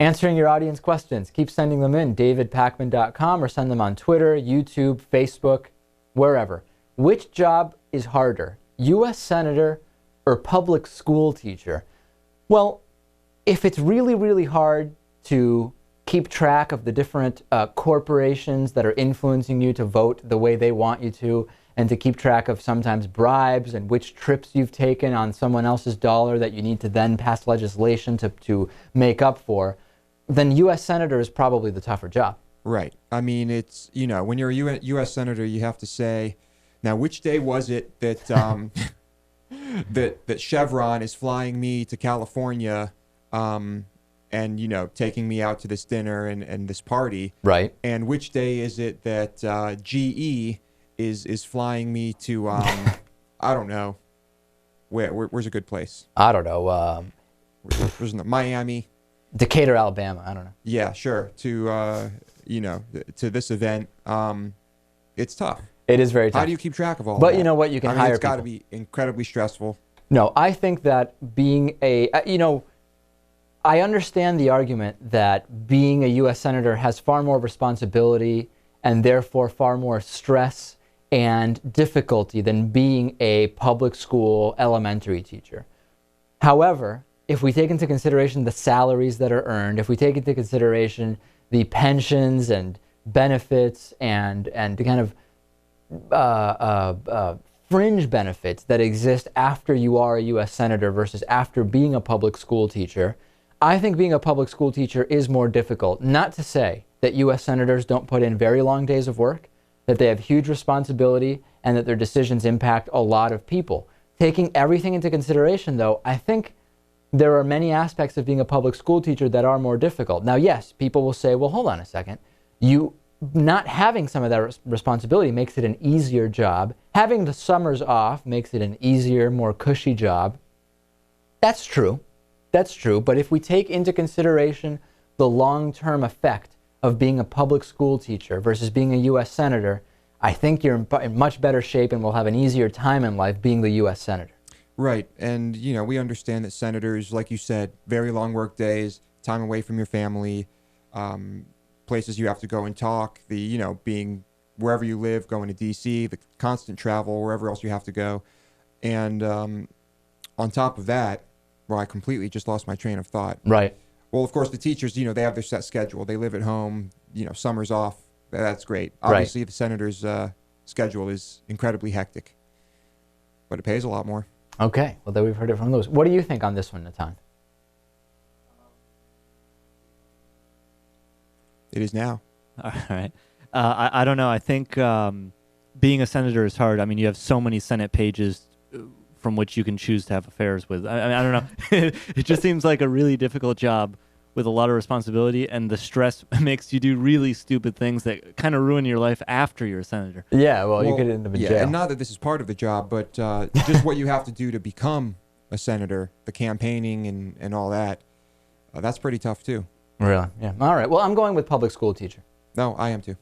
answering your audience questions. Keep sending them in, davidpakman.com, or send them on Twitter, YouTube, Facebook, wherever. Which job is harder, U.S. Senator or public school teacher? Well, if it's really, really hard to keep track of the different corporations that are influencing you to vote the way they want you to, and to keep track of sometimes bribes and which trips you've taken on someone else's dollar that you need to then pass legislation to make up for, then U.S. Senator is probably the tougher job. Right. I mean, it's, you know, when you're a U.S. Senator, you have to say, now, which day was it that that Chevron is flying me to California and, you know, taking me out to this dinner and this party? Right. And which day is it that GE is flying me to, I don't know, where's a good place? I don't know. Where's Miami? Decatur, Alabama. I don't know. Yeah, sure. To, you know, to this event. It's tough. It is very tough. How do you keep track of all But that? you know what? You can hire it's got to people. be incredibly stressful. No, I think that being a, you know, I understand the argument that being a U.S. Senator has far more responsibility and therefore far more stress and difficulty than being a public school elementary teacher. However, if we take into consideration the salaries that are earned, if we take into consideration the pensions and benefits and the kind of fringe benefits that exist after you are a U.S. Senator versus after being a public school teacher, I think being a public school teacher is more difficult. Not to say that U.S. Senators don't put in very long days of work, that they have huge responsibility, and that their decisions impact a lot of people. Taking everything into consideration, though, I think there are many aspects of being a public school teacher that are more difficult. Now, yes, people will say, well, hold on a second. You not having some of that responsibility makes it an easier job. Having the summers off makes it an easier, more cushy job. That's true. That's true. But if we take into consideration the long-term effect of being a public school teacher versus being a U.S. Senator, I think you're in much better shape and will have an easier time in life being the U.S. Senator. Right. And, you know, we understand that senators, like you said, very long work days, time away from your family, places you have to go and talk, the, you know, being wherever you live, going to D.C., the constant travel, wherever else you have to go. And on top of that, well, I completely just lost my train of thought. Right. Well, of course, the teachers, you know, they have their set schedule. They live at home, you know, summers off. That's great. Obviously, right. The senator's schedule is incredibly hectic, but it pays a lot more. Okay. Well, then we've heard it from those. What do you think on this one, Natan? It is now. All right. I don't know. I think being a senator is hard. I mean, you have so many Senate pages from which you can choose to have affairs with. I don't know. It just seems like a really difficult job with a lot of responsibility, and the stress makes you do really stupid things that kind of ruin your life after you're a senator. Yeah, well, you could end up in jail. And not that this is part of the job, but just what you have to do to become a senator, the campaigning and all that, that's pretty tough too. Really? Yeah. All right. Well, I'm going with public school teacher. No, I am too.